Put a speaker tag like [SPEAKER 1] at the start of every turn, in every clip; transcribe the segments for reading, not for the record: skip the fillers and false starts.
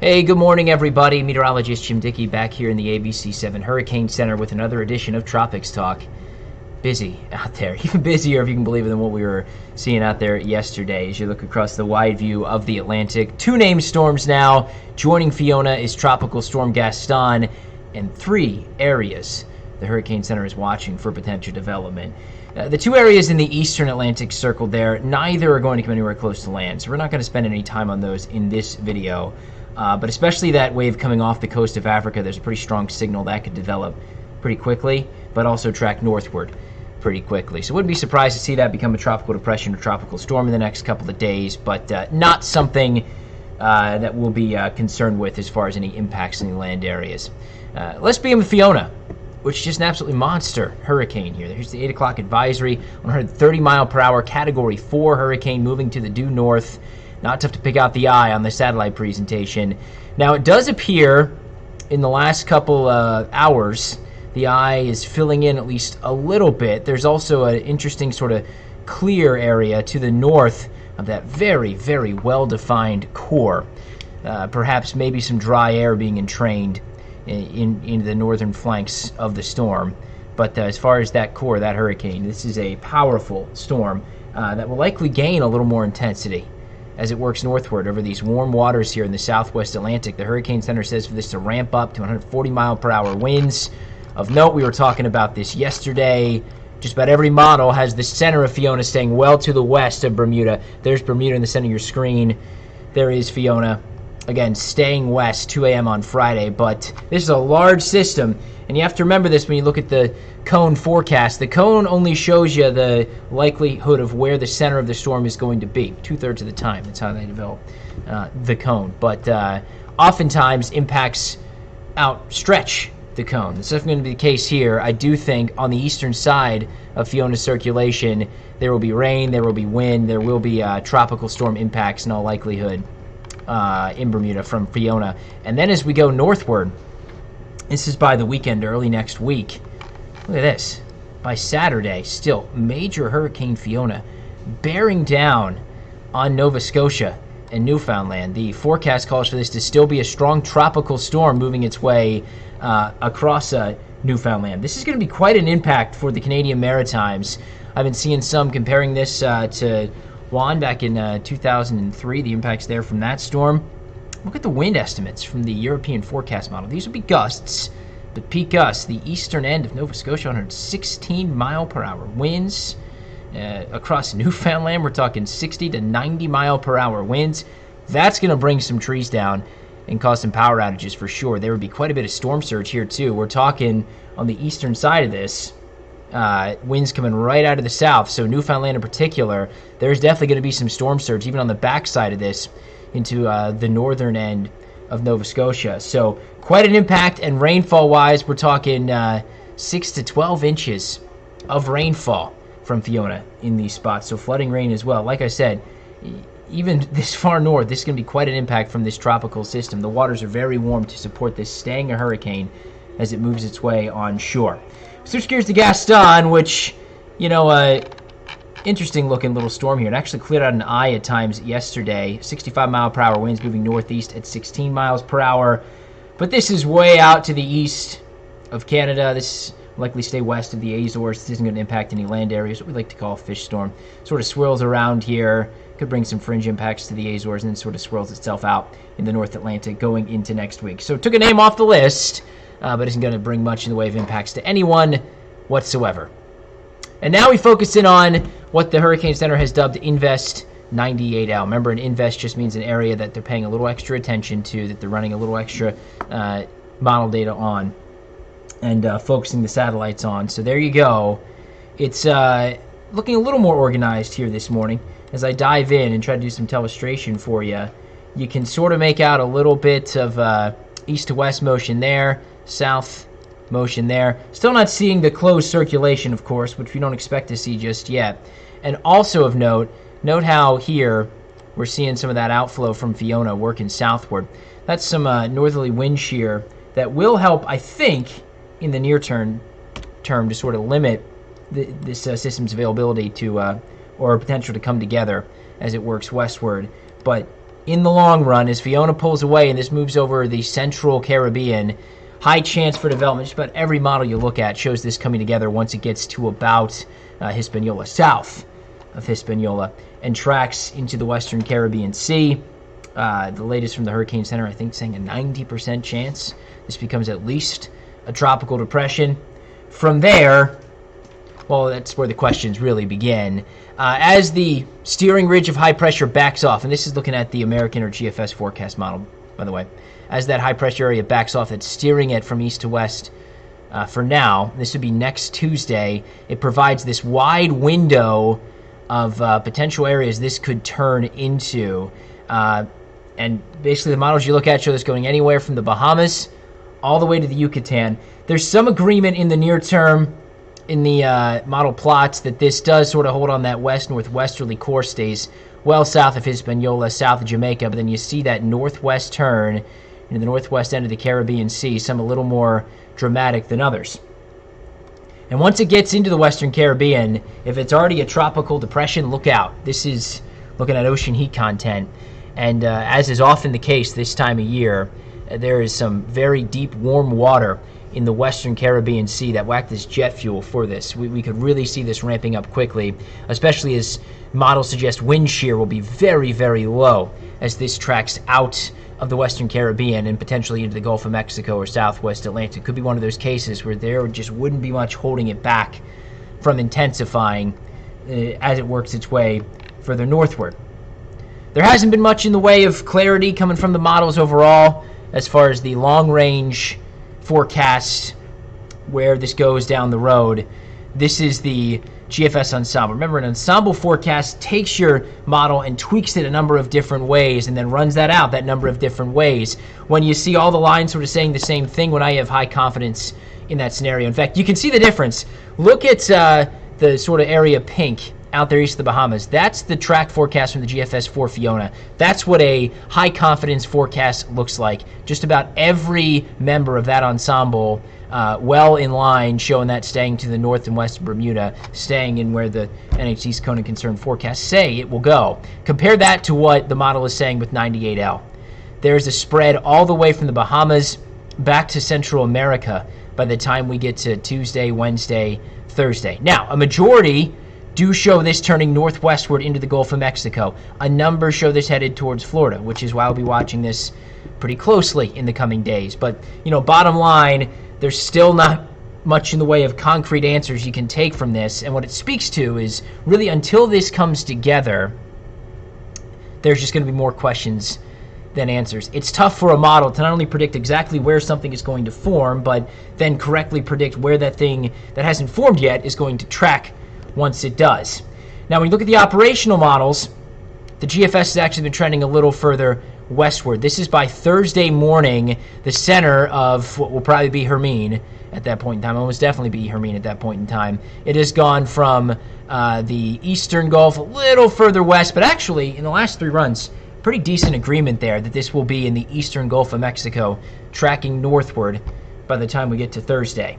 [SPEAKER 1] Hey, good morning, everybody. Meteorologist Jim Dickey back here in the ABC7 Hurricane Center with another edition of Tropics Talk. Busy out there, even busier if you can believe it than what we were seeing out there yesterday. As you look across the wide view of the Atlantic, 2 named storms now. Joining Fiona is Tropical Storm Gaston, and 3 areas the Hurricane Center is watching for potential development. The 2 areas in the eastern Atlantic circled there, neither are going to come anywhere close to land, so we're not going to spend any time on those in this video. But especially that wave coming off the coast of Africa, there's a pretty strong signal that could develop pretty quickly, but also track northward pretty quickly. So wouldn't be surprised to see that become a tropical depression or tropical storm in the next couple of days, but not something that we'll be concerned with as far as any impacts in the land areas. Let's begin with Fiona, which is just an absolutely monster hurricane here. Here's the 8 o'clock advisory, 130 mile per hour, category 4 hurricane moving to the due north. Not tough to pick out the eye on the satellite presentation. Now, it does appear in the last couple hours, the eye is filling in at least a little bit. There's also an interesting sort of clear area to the north of that very, very well-defined core. Perhaps maybe some dry air being entrained in the northern flanks of the storm. But as far as that core, that hurricane, this is a powerful storm that will likely gain a little more intensity as it works northward over these warm waters here in the southwest Atlantic. The Hurricane Center says for this to ramp up to 140 mile per hour winds. Of note, we were talking about this yesterday. Just about every model has the center of Fiona staying well to the west of Bermuda. There's Bermuda in the center of your screen. There is Fiona, again, staying west, 2 a.m. on Friday. But this is a large system, and you have to remember this when you look at the cone forecast. The cone only shows you the likelihood of where the center of the storm is going to be, 2/3 of the time. That's how they develop the cone. But oftentimes impacts outstretch the cone. That's definitely going to be the case here. I do think on the eastern side of Fiona's circulation, there will be rain, there will be wind, there will be tropical storm impacts in all likelihood in Bermuda from Fiona. And then as we go northward, this is by the weekend, early next week. Look at this. By Saturday, still, Major Hurricane Fiona bearing down on Nova Scotia and Newfoundland. The forecast calls for this to still be a strong tropical storm moving its way across Newfoundland. This is going to be quite an impact for the Canadian Maritimes. I've been seeing some comparing this to Juan back in 2003, the impacts there from that storm. Look at the wind estimates from the European forecast model. These would be gusts. But peak gusts, the eastern end of Nova Scotia, 116 mile per hour winds. Across Newfoundland, we're talking 60 to 90 mile per hour winds. That's going to bring some trees down and cause some power outages for sure. There would be quite a bit of storm surge here too. We're talking on the eastern side of this, winds coming right out of the south. So Newfoundland in particular, there's definitely going to be some storm surge even on the back side of this into the northern end of Nova Scotia. So quite an impact, and rainfall-wise, we're talking 6 to 12 inches of rainfall from Fiona in these spots. So flooding rain as well. Like I said, even this far north, this is going to be quite an impact from this tropical system. The waters are very warm to support this staying a hurricane as it moves its way on shore. Switch gears to Gaston, which, you know, interesting looking little storm here. It actually cleared out an eye at times yesterday. 65 mile per hour winds moving northeast at 16 miles per hour. But this is way out to the east of Canada. This will likely stay west of the Azores. This isn't going to impact any land areas, what we like to call a fish storm. Sort of swirls around here. Could bring some fringe impacts to the Azores and then sort of swirls itself out in the North Atlantic going into next week. So it took a name off the list, but isn't going to bring much in the way of impacts to anyone whatsoever. And now we focus in on what the Hurricane Center has dubbed Invest 98L. Remember, an invest just means an area that they're paying a little extra attention to, that they're running a little extra model data on, and focusing the satellites on. So there you go. It's looking a little more organized here this morning. As I dive in and try to do some telestration for you, you can sort of make out a little bit of east to west motion there, south motion there. Still not seeing the closed circulation, of course, which we don't expect to see just yet. And also of note how here we're seeing some of that outflow from Fiona working southward. That's some northerly wind shear that will help, I think, in the near term to sort of limit this system's availability to or potential to come together as it works westward. But in the long run, as Fiona pulls away and this moves over the central Caribbean, high chance for development. Just about every model you look at shows this coming together once it gets to about Hispaniola, south of Hispaniola, and tracks into the western Caribbean Sea. The latest from the Hurricane Center, I think, saying a 90% chance this becomes at least a tropical depression. From there, well, that's where the questions really begin. As the steering ridge of high pressure backs off, and this is looking at the American or GFS forecast model, by the way, as that high pressure area backs off, it's steering it from east to west. For now, this would be next Tuesday. It provides this wide window of potential areas this could turn into. And basically the models you look at show this going anywhere from the Bahamas all the way to the Yucatan. There's some agreement in the near term in the model plots that this does sort of hold on that west-northwesterly course, stays well south of Hispaniola, south of Jamaica, but then you see that northwest turn into the northwest end of the Caribbean Sea, some a little more dramatic than others. And once it gets into the western Caribbean, if it's already a tropical depression, look out. This is looking at ocean heat content. And as is often the case this time of year, there is some very deep, warm water in the western Caribbean Sea that will act as jet fuel for this. We could really see this ramping up quickly, especially as models suggest wind shear will be very, very low as this tracks out of the western Caribbean and potentially into the Gulf of Mexico or southwest Atlantic. Could be one of those cases where there just wouldn't be much holding it back from intensifying as it works its way further northward. There hasn't been much in the way of clarity coming from the models overall as far as the long-range forecast where this goes down the road. This is the GFS ensemble. Remember, an ensemble forecast takes your model and tweaks it a number of different ways and then runs that out that number of different ways. When you see all the lines sort of saying the same thing, when I have high confidence in that scenario. In fact, you can see the difference. Look at the sort of area pink out there east of the Bahamas. That's the track forecast from the GFS for Fiona. That's what a high confidence forecast looks like. Just about every member of that ensemble well in line, showing that staying to the north and west of Bermuda, staying in where the NHC's cone of concern forecasts say it will go. Compare that to what the model is saying with 98L. There's a spread all the way from the Bahamas back to Central America by the time we get to Tuesday, Wednesday, Thursday. Now, a majority do show this turning northwestward into the Gulf of Mexico. A number show this headed towards Florida, which is why I'll be watching this pretty closely in the coming days. But, bottom line, there's still not much in the way of concrete answers you can take from this. And what it speaks to is really until this comes together, there's just going to be more questions than answers. It's tough for a model to not only predict exactly where something is going to form, but then correctly predict where that thing that hasn't formed yet is going to track once it does. Now, when you look at the operational models, the GFS has actually been trending a little further westward. This is by Thursday morning, the center of what will probably be Hermine at that point in time. Almost definitely be Hermine at that point in time. It has gone from the eastern Gulf a little further west, but actually in the last 3 runs, pretty decent agreement there that this will be in the eastern Gulf of Mexico, tracking northward by the time we get to Thursday.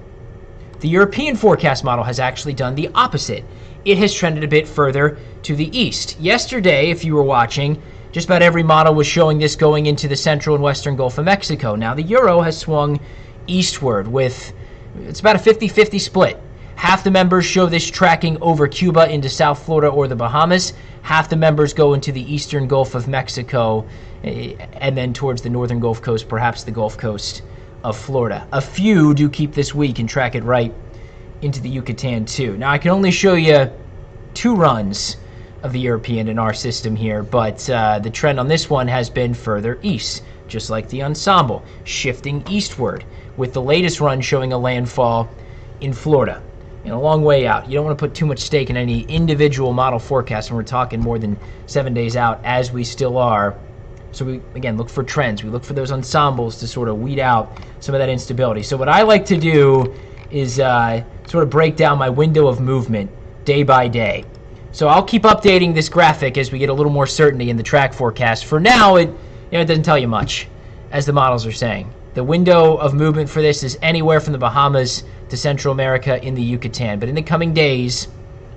[SPEAKER 1] The European forecast model has actually done the opposite. It has trended a bit further to the east. Yesterday, if you were watching, just about every model was showing this going into the central and western Gulf of Mexico. Now, the Euro has swung eastward with, it's about a 50-50 split. Half the members show this tracking over Cuba into South Florida or the Bahamas. Half the members go into the eastern Gulf of Mexico and then towards the northern Gulf Coast, perhaps the Gulf Coast of Florida. A few do keep this weak and track it right into the Yucatan too. Now, I can only show you 2 runs of the European in our system here, but the trend on this one has been further east, just like the ensemble, shifting eastward, with the latest run showing a landfall in Florida. And a long way out. You don't want to put too much stake in any individual model forecast when we're talking more than 7 days out, as we still are. So we, again, look for trends. We look for those ensembles to sort of weed out some of that instability. So what I like to do is sort of break down my window of movement day by day. So I'll keep updating this graphic as we get a little more certainty in the track forecast. For now, it doesn't tell you much, as the models are saying. The window of movement for this is anywhere from the Bahamas to Central America in the Yucatan. But in the coming days,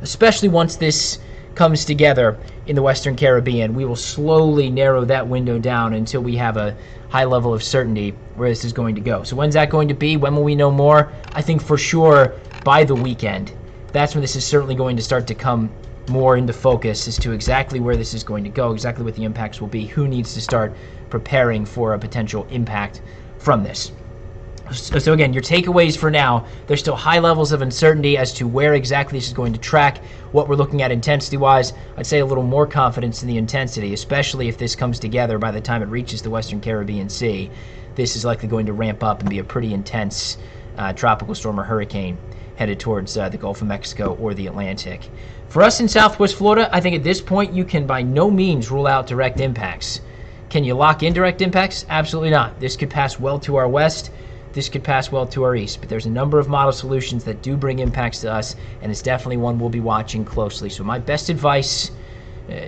[SPEAKER 1] especially once this comes together in the Western Caribbean, we will slowly narrow that window down until we have a high level of certainty where this is going to go. So when's that going to be? When will we know more? I think for sure by the weekend. That's when this is certainly going to start to come more into focus as to exactly where this is going to go, exactly what the impacts will be, who needs to start preparing for a potential impact from this. So again, your takeaways for now, there's still high levels of uncertainty as to where exactly this is going to track, what we're looking at intensity-wise. I'd say a little more confidence in the intensity, especially if this comes together by the time it reaches the Western Caribbean Sea. This is likely going to ramp up and be a pretty intense tropical storm or hurricane headed towards the Gulf of Mexico or the Atlantic. For us in Southwest Florida, I think at this point you can by no means rule out direct impacts. Can you lock in direct impacts? Absolutely not. This could pass well to our west. This could pass well to our east, but there's a number of model solutions that do bring impacts to us, and it's definitely one we'll be watching closely. So my best advice,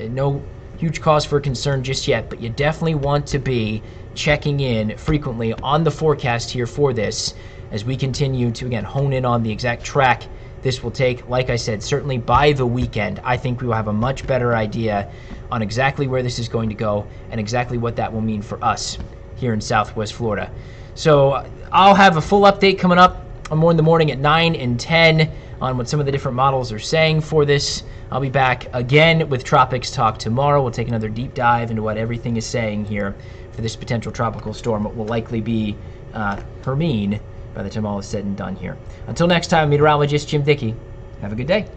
[SPEAKER 1] no huge cause for concern just yet, but you definitely want to be checking in frequently on the forecast here for this as we continue to, again, hone in on the exact track this will take. Like I said, certainly by the weekend, I think we will have a much better idea on exactly where this is going to go and exactly what that will mean for us here in Southwest Florida. So I'll have a full update coming up on More in the Morning at 9 and 10 on what some of the different models are saying for this. I'll be back again with Tropics Talk tomorrow. We'll take another deep dive into what everything is saying here for this potential tropical storm. It will likely be Hermine by the time all is said and done here. Until next time, meteorologist Jim Dickey. Have a good day.